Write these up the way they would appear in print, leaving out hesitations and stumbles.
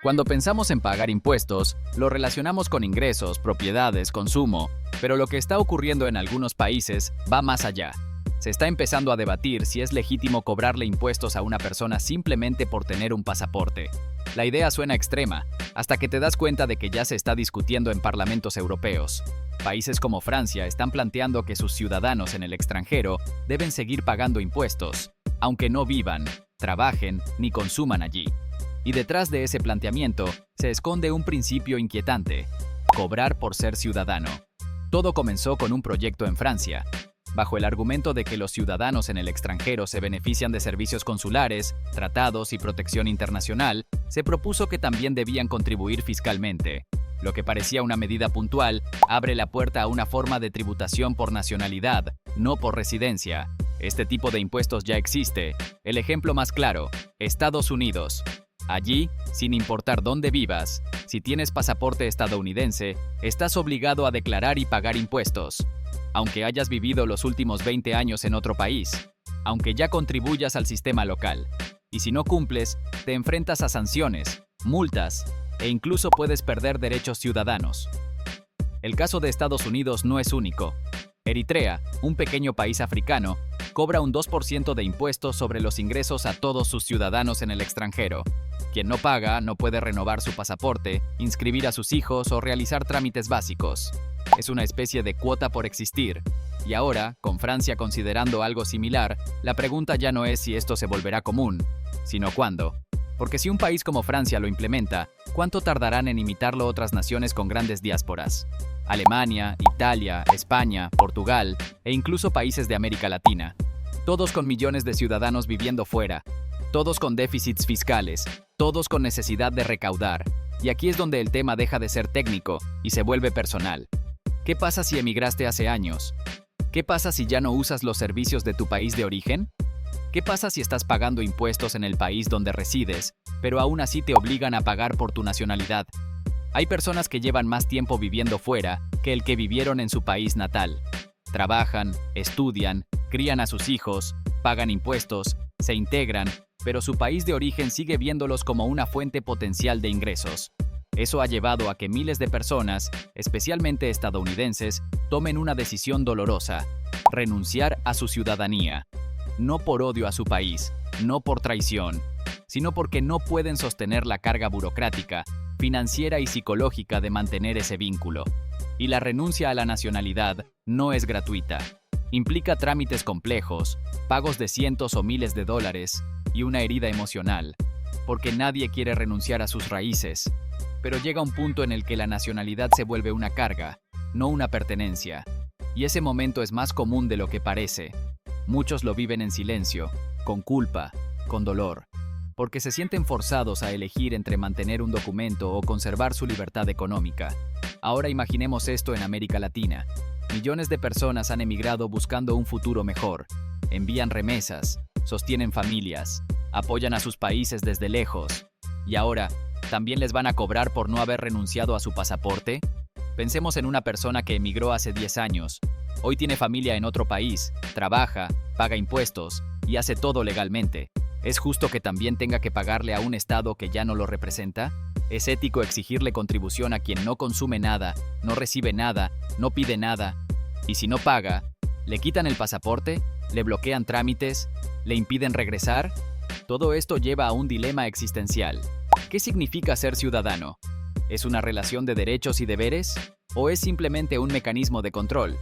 Cuando pensamos en pagar impuestos, lo relacionamos con ingresos, propiedades, consumo, pero lo que está ocurriendo en algunos países va más allá. Se está empezando a debatir si es legítimo cobrarle impuestos a una persona simplemente por tener un pasaporte. La idea suena extrema, hasta que te das cuenta de que ya se está discutiendo en parlamentos europeos. Países como Francia están planteando que sus ciudadanos en el extranjero deben seguir pagando impuestos, aunque no vivan, trabajen ni consuman allí. Y detrás de ese planteamiento se esconde un principio inquietante: cobrar por ser ciudadano. Todo comenzó con un proyecto en Francia. Bajo el argumento de que los ciudadanos en el extranjero se benefician de servicios consulares, tratados y protección internacional, se propuso que también debían contribuir fiscalmente. Lo que parecía una medida puntual abre la puerta a una forma de tributación por nacionalidad, no por residencia. Este tipo de impuestos ya existe. El ejemplo más claro: Estados Unidos. Allí, sin importar dónde vivas, si tienes pasaporte estadounidense, estás obligado a declarar y pagar impuestos. Aunque hayas vivido los últimos 20 años en otro país, aunque ya contribuyas al sistema local. Y si no cumples, te enfrentas a sanciones, multas e incluso puedes perder derechos ciudadanos. El caso de Estados Unidos no es único. Eritrea, un pequeño país africano, cobra un 2% de impuestos sobre los ingresos a todos sus ciudadanos en el extranjero. Quien no paga no puede renovar su pasaporte, inscribir a sus hijos o realizar trámites básicos. Es una especie de cuota por existir. Y ahora, con Francia considerando algo similar, la pregunta ya no es si esto se volverá común, sino cuándo. Porque si un país como Francia lo implementa, ¿cuánto tardarán en imitarlo otras naciones con grandes diásporas? Alemania, Italia, España, Portugal e incluso países de América Latina. Todos con millones de ciudadanos viviendo fuera, todos con déficits fiscales, todos con necesidad de recaudar. Y aquí es donde el tema deja de ser técnico y se vuelve personal. ¿Qué pasa si emigraste hace años? ¿Qué pasa si ya no usas los servicios de tu país de origen? ¿Qué pasa si estás pagando impuestos en el país donde resides, pero aún así te obligan a pagar por tu nacionalidad? Hay personas que llevan más tiempo viviendo fuera que el que vivieron en su país natal. Trabajan, estudian, crían a sus hijos, pagan impuestos, se integran, pero su país de origen sigue viéndolos como una fuente potencial de ingresos. Eso ha llevado a que miles de personas, especialmente estadounidenses, tomen una decisión dolorosa: renunciar a su ciudadanía. No por odio a su país, no por traición, sino porque no pueden sostener la carga burocrática, financiera y psicológica de mantener ese vínculo. Y la renuncia a la nacionalidad no es gratuita. Implica trámites complejos, pagos de cientos o miles de dólares y una herida emocional, porque nadie quiere renunciar a sus raíces. Pero llega un punto en el que la nacionalidad se vuelve una carga, no una pertenencia. Y ese momento es más común de lo que parece. Muchos lo viven en silencio, con culpa, con dolor, porque se sienten forzados a elegir entre mantener un documento o conservar su libertad económica. Ahora imaginemos esto en América Latina. Millones de personas han emigrado buscando un futuro mejor. Envían remesas, sostienen familias, apoyan a sus países desde lejos. Y ahora, ¿también les van a cobrar por no haber renunciado a su pasaporte? Pensemos en una persona que emigró hace 10 años. Hoy tiene familia en otro país, trabaja, paga impuestos y hace todo legalmente. ¿Es justo que también tenga que pagarle a un Estado que ya no lo representa? ¿Es ético exigirle contribución a quien no consume nada, no recibe nada, no pide nada? Y si no paga, ¿le quitan el pasaporte? ¿Le bloquean trámites? ¿Le impiden regresar? Todo esto lleva a un dilema existencial. ¿Qué significa ser ciudadano? ¿Es una relación de derechos y deberes? ¿O es simplemente un mecanismo de control?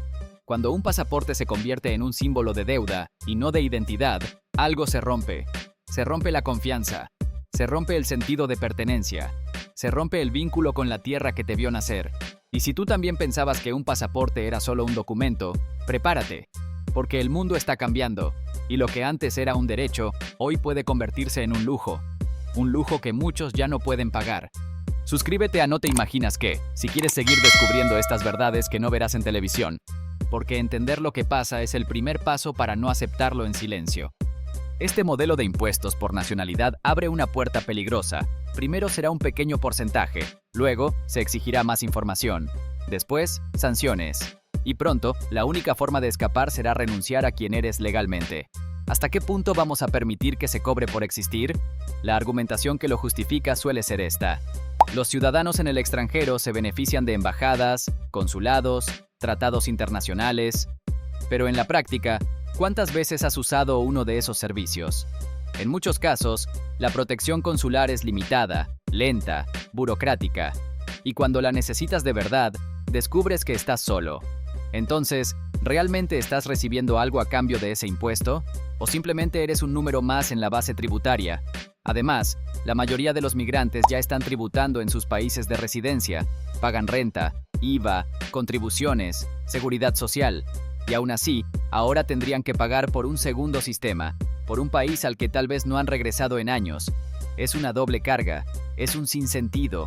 Cuando un pasaporte se convierte en un símbolo de deuda y no de identidad, algo se rompe. Se rompe la confianza. Se rompe el sentido de pertenencia. Se rompe el vínculo con la tierra que te vio nacer. Y si tú también pensabas que un pasaporte era solo un documento, prepárate, porque el mundo está cambiando, y lo que antes era un derecho, hoy puede convertirse en un lujo que muchos ya no pueden pagar. Suscríbete a No Te Imaginas Qué, si quieres seguir descubriendo estas verdades que no verás en televisión, porque entender lo que pasa es el primer paso para no aceptarlo en silencio. Este modelo de impuestos por nacionalidad abre una puerta peligrosa. Primero será un pequeño porcentaje, luego se exigirá más información, después sanciones. Y pronto, la única forma de escapar será renunciar a quien eres legalmente. ¿Hasta qué punto vamos a permitir que se cobre por existir? La argumentación que lo justifica suele ser esta: los ciudadanos en el extranjero se benefician de embajadas, consulados, tratados internacionales. Pero en la práctica, ¿cuántas veces has usado uno de esos servicios? En muchos casos, la protección consular es limitada, lenta, burocrática. Y cuando la necesitas de verdad, descubres que estás solo. Entonces, ¿realmente estás recibiendo algo a cambio de ese impuesto? ¿O simplemente eres un número más en la base tributaria? Además, la mayoría de los migrantes ya están tributando en sus países de residencia, pagan renta, IVA, contribuciones, seguridad social, y aún así, ahora tendrían que pagar por un segundo sistema, por un país al que tal vez no han regresado en años. Es una doble carga, es un sinsentido,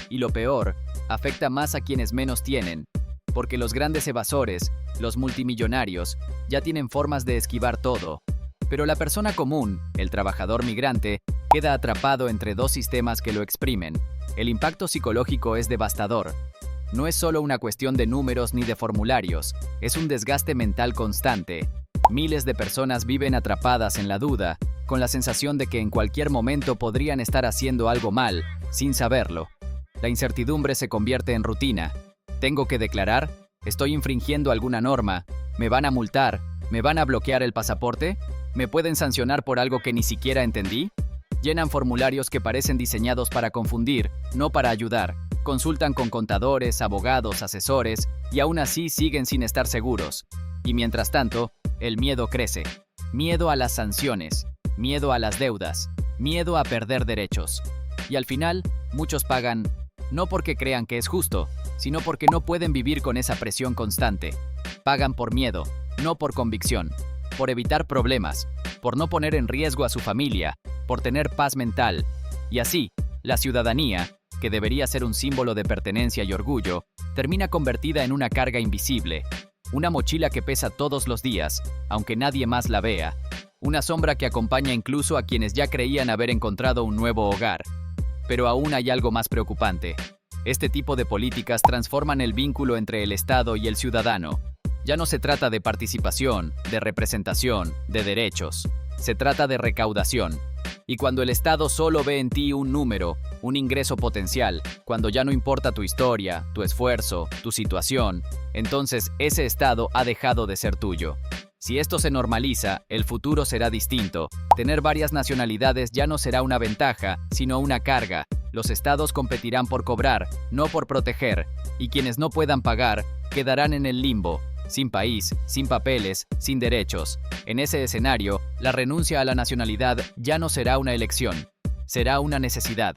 y lo peor, afecta más a quienes menos tienen, porque los grandes evasores, los multimillonarios, ya tienen formas de esquivar todo. Pero la persona común, el trabajador migrante, queda atrapado entre dos sistemas que lo exprimen. El impacto psicológico es devastador. No es solo una cuestión de números ni de formularios, es un desgaste mental constante. Miles de personas viven atrapadas en la duda, con la sensación de que en cualquier momento podrían estar haciendo algo mal, sin saberlo. La incertidumbre se convierte en rutina. ¿Tengo que declarar? ¿Estoy infringiendo alguna norma? ¿Me van a multar? ¿Me van a bloquear el pasaporte? ¿Me pueden sancionar por algo que ni siquiera entendí? Llenan formularios que parecen diseñados para confundir, no para ayudar. Consultan con contadores, abogados, asesores, y aún así siguen sin estar seguros. Y mientras tanto, el miedo crece. Miedo a las sanciones, miedo a las deudas, miedo a perder derechos. Y al final, muchos pagan, no porque crean que es justo, sino porque no pueden vivir con esa presión constante. Pagan por miedo, no por convicción, por evitar problemas, por no poner en riesgo a su familia, por tener paz mental. Y así, la ciudadanía, que debería ser un símbolo de pertenencia y orgullo, termina convertida en una carga invisible, una mochila que pesa todos los días, aunque nadie más la vea, una sombra que acompaña incluso a quienes ya creían haber encontrado un nuevo hogar. Pero aún hay algo más preocupante. Este tipo de políticas transforman el vínculo entre el Estado y el ciudadano. Ya no se trata de participación, de representación, de derechos. Se trata de recaudación. Y cuando el Estado solo ve en ti un número, un ingreso potencial, cuando ya no importa tu historia, tu esfuerzo, tu situación, entonces ese Estado ha dejado de ser tuyo. Si esto se normaliza, el futuro será distinto. Tener varias nacionalidades ya no será una ventaja, sino una carga. Los estados competirán por cobrar, no por proteger, y quienes no puedan pagar, quedarán en el limbo, sin país, sin papeles, sin derechos. En ese escenario, la renuncia a la nacionalidad ya no será una elección, será una necesidad.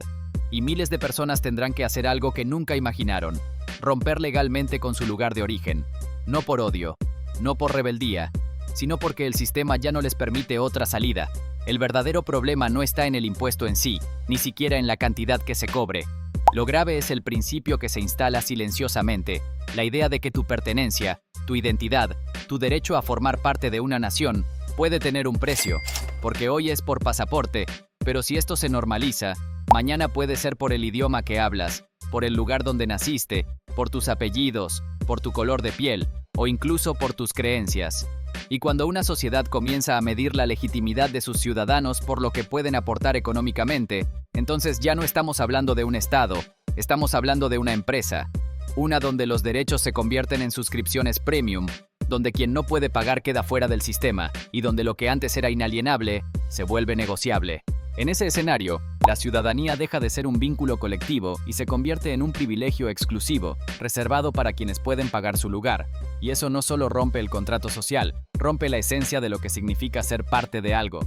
Y miles de personas tendrán que hacer algo que nunca imaginaron: romper legalmente con su lugar de origen. No por odio, no por rebeldía, sino porque el sistema ya no les permite otra salida. El verdadero problema no está en el impuesto en sí, ni siquiera en la cantidad que se cobre. Lo grave es el principio que se instala silenciosamente, la idea de que tu pertenencia, tu identidad, tu derecho a formar parte de una nación, puede tener un precio, porque hoy es por pasaporte, pero si esto se normaliza, mañana puede ser por el idioma que hablas, por el lugar donde naciste, por tus apellidos, por tu color de piel, o incluso por tus creencias. Y cuando una sociedad comienza a medir la legitimidad de sus ciudadanos por lo que pueden aportar económicamente, entonces ya no estamos hablando de un Estado, estamos hablando de una empresa, una donde los derechos se convierten en suscripciones premium, donde quien no puede pagar queda fuera del sistema, y donde lo que antes era inalienable se vuelve negociable. En ese escenario, la ciudadanía deja de ser un vínculo colectivo y se convierte en un privilegio exclusivo, reservado para quienes pueden pagar su lugar. Y eso no solo rompe el contrato social, rompe la esencia de lo que significa ser parte de algo.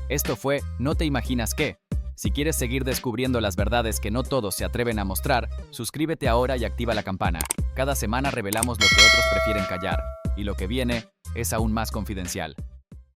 Esto fue No te imaginas qué. Si quieres seguir descubriendo las verdades que no todos se atreven a mostrar, suscríbete ahora y activa la campana. Cada semana revelamos lo que otros prefieren callar, y lo que viene es aún más confidencial.